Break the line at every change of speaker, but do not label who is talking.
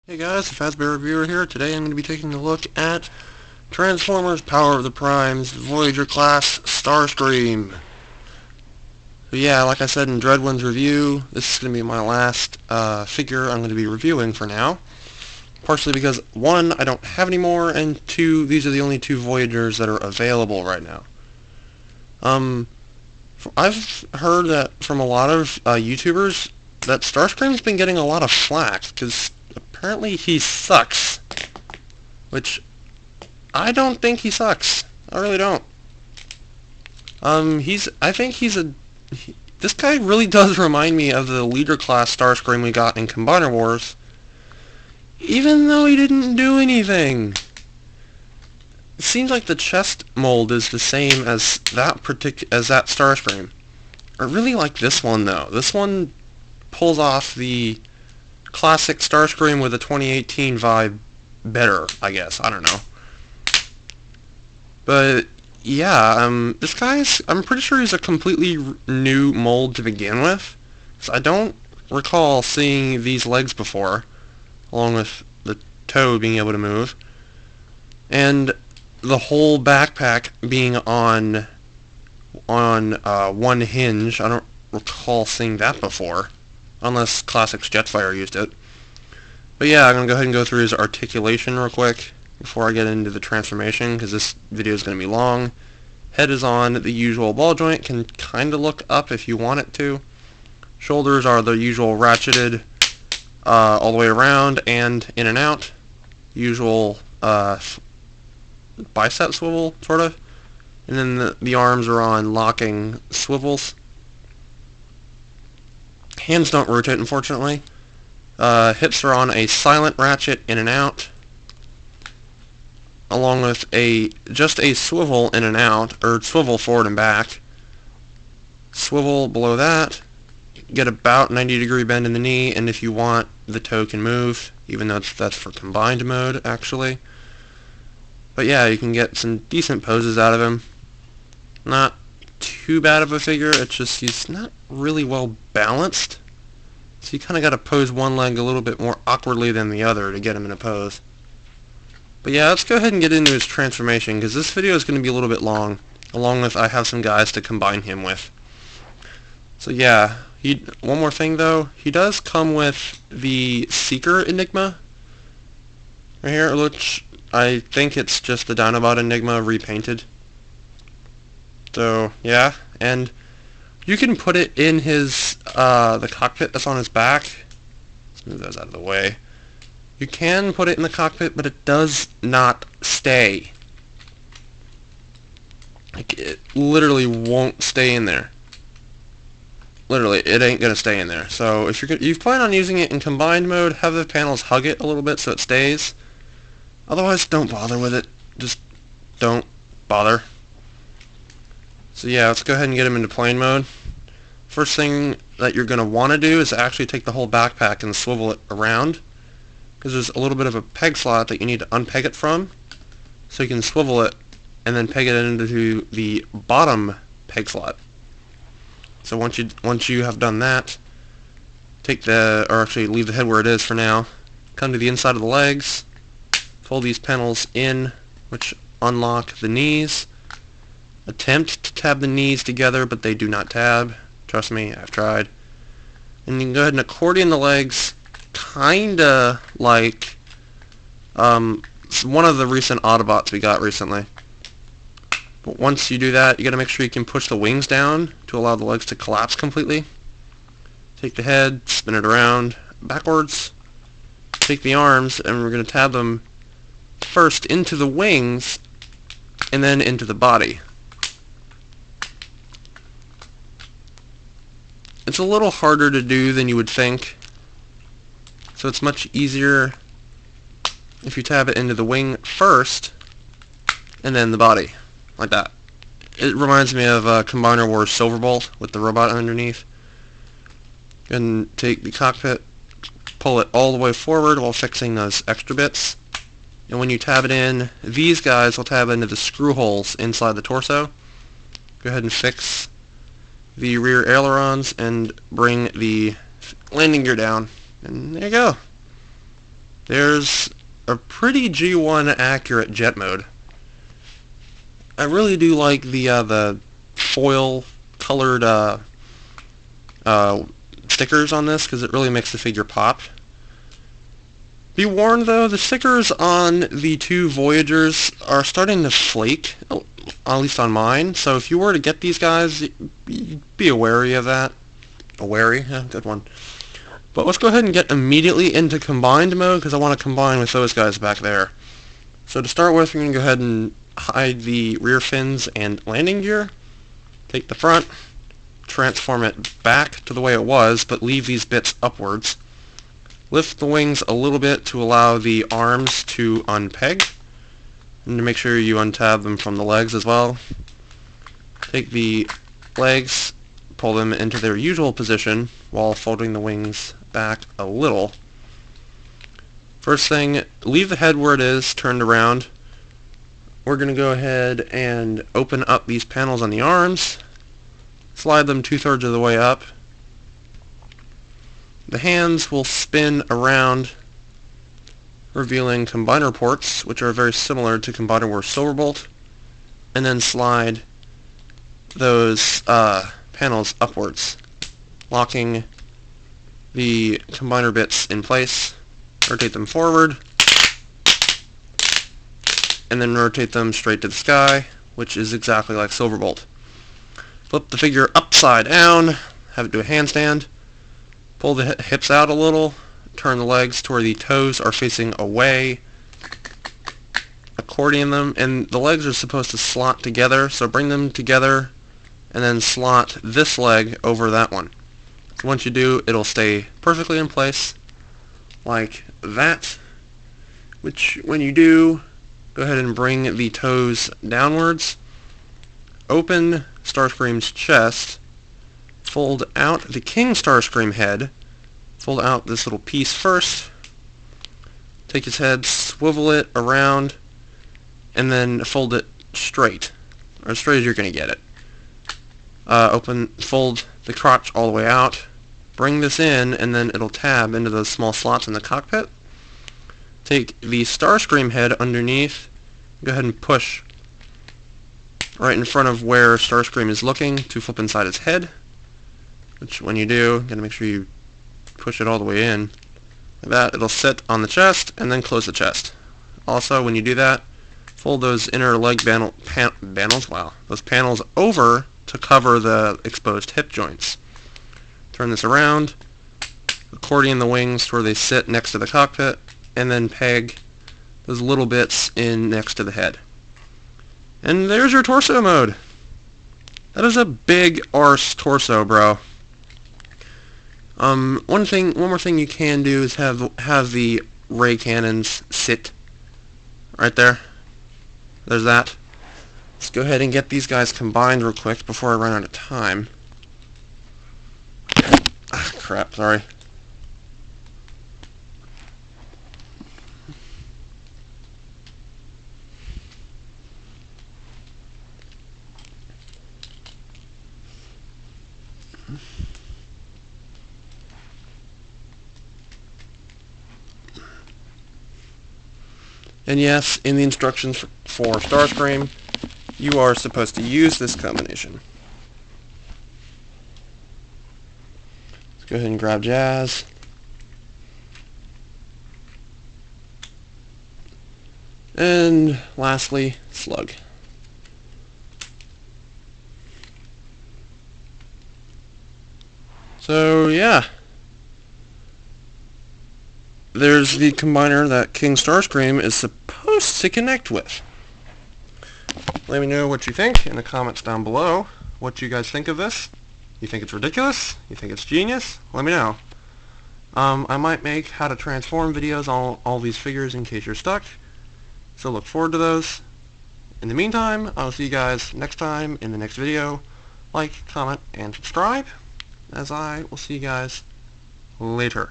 Hey guys, the Fazbear Reviewer here. Today I'm going to be taking a look at Transformers Power of the Primes Voyager Class Starscream. So yeah, like I said in Dreadwind's review, this is going to be my last figure I'm going to be reviewing for now. Partially because, one, I don't have any more, and two, these are the only two Voyagers that are available right now. I've heard that from a lot of YouTubers that Starscream's been getting a lot of flack, because apparently he sucks. Which, I don't think he sucks. I really don't. I think this guy really does remind me of the leader class Starscream we got in Combiner Wars, even though he didn't do anything. It seems like the chest mold is the same as that Starscream. I really like this one though. This one pulls off the classic Starscream with a 2018 vibe better, I guess. I don't know. But yeah, I'm pretty sure he's a completely new mold to begin with. So I don't recall seeing these legs before, along with the toe being able to move, and the whole backpack being on one hinge. I don't recall seeing that before, unless Classics Jetfire used it. But yeah, I'm going to go ahead and go through his articulation real quick before I get into the transformation, because this video is going to be long. Head is on the usual ball joint, can kind of look up if you want it to. Shoulders are the usual ratcheted all the way around and in and out. Usual bicep swivel, sort of. And then the arms are on locking swivels. Hands don't rotate, unfortunately. Hips are on a silent ratchet in and out, along with just a swivel in and out, or swivel forward and back. Swivel below that, get about 90-degree bend in the knee, and if you want, the toe can move, even though that's for combined mode, actually. But yeah, you can get some decent poses out of him. Not too bad of a figure, it's just he's not really well balanced. So you kind of got to pose one leg a little bit more awkwardly than the other to get him in a pose. But yeah, let's go ahead and get into his transformation, because this video is going to be a little bit long, along with I have some guys to combine him with. So yeah, one more thing though, he does come with the Seeker Enigma right here, which I think it's just the Dinobot Enigma repainted. So yeah, and you can put it in his the cockpit that's on his back. Let's move those out of the way. You can put it in the cockpit, but it does not stay. Like, it literally won't stay in there. Literally, it ain't gonna stay in there. So if you plan on using it in combined mode, have the panels hug it a little bit so it stays. Otherwise, don't bother with it. Just don't bother. So yeah, let's go ahead and get him into plane mode. First thing that you're going to want to do is actually take the whole backpack and swivel it around, because there's a little bit of a peg slot that you need to unpeg it from, so you can swivel it and then peg it into the bottom peg slot. So once you have done that, leave the head where it is for now, come to the inside of the legs, pull these panels in, which unlock the knees. Attempt to tab the knees together, but they do not tab. Trust me, I've tried. And you can go ahead and accordion the legs, kinda like one of the recent Autobots we got recently. But once you do that, you gotta make sure you can push the wings down to allow the legs to collapse completely. Take the head, spin it around backwards, take the arms, and we're gonna tab them first into the wings, and then into the body. It's a little harder to do than you would think, so it's much easier if you tab it into the wing first and then the body, like that. It reminds me of Combiner Wars Silverbolt with the robot underneath. And take the cockpit, pull it all the way forward while fixing those extra bits. And when you tab it in, these guys will tab into the screw holes inside the torso. Go ahead and fix the rear ailerons, and bring the landing gear down, and there you go. There's a pretty G1 accurate jet mode. I really do like the foil colored stickers on this because it really makes the figure pop. Be warned though, the stickers on the two Voyagers are starting to flake, at least on mine, so if you were to get these guys, be wary of that. Wary? Yeah, good one. But let's go ahead and get immediately into combined mode because I want to combine with those guys back there. So to start with, we're going to go ahead and hide the rear fins and landing gear. Take the front, transform it back to the way it was, but leave these bits upwards. Lift the wings a little bit to allow the arms to unpeg, and to make sure you untab them from the legs as well. Take the legs, pull them into their usual position while folding the wings back a little. First thing, leave the head where it is, turned around. We're going to go ahead and open up these panels on the arms, slide them 2/3 of the way up. The hands will spin around, revealing combiner ports, which are very similar to Combiner Wars Silverbolt, and then slide those panels upwards, locking the combiner bits in place. Rotate them forward, and then rotate them straight to the sky, which is exactly like Silverbolt. Flip the figure upside down, have it do a handstand, pull the hips out a little, turn the legs to where the toes are facing away, accordion them, and the legs are supposed to slot together, so bring them together and then slot this leg over that one. So once you do, it'll stay perfectly in place like that, which when you do, go ahead and bring the toes downwards, open Starscream's chest, fold out the King Starscream head, fold out this little piece first, take his head, swivel it around, and then fold it straight, or as straight as you're going to get it. Fold the crotch all the way out, bring this in, and then it'll tab into those small slots in the cockpit. Take the Starscream head underneath, go ahead and push right in front of where Starscream is looking to flip inside his head, which when you do, you gotta make sure you push it all the way in. Like that, it'll sit on the chest, and then close the chest. Also, when you do that, fold those inner leg those panels over to cover the exposed hip joints. Turn this around, accordion the wings to where they sit next to the cockpit, and then peg those little bits in next to the head. And there's your torso mode. That is a big arse torso, bro. One more thing you can do is have the ray cannons sit right there. There's that. Let's go ahead and get these guys combined real quick before I run out of time. Ah, crap, sorry. And yes, in the instructions for Starscream, you are supposed to use this combination. Let's go ahead and grab Jazz. And lastly, Slug. So yeah, there's the combiner that King Starscream is supposed to connect with. Let me know what you think in the comments down below. What you guys think of this? You think it's ridiculous? You think it's genius? Let me know. I might make how to transform videos on all these figures in case you're stuck. So look forward to those. In the meantime, I'll see you guys next time in the next video. Like, comment, and subscribe, as I will see you guys later.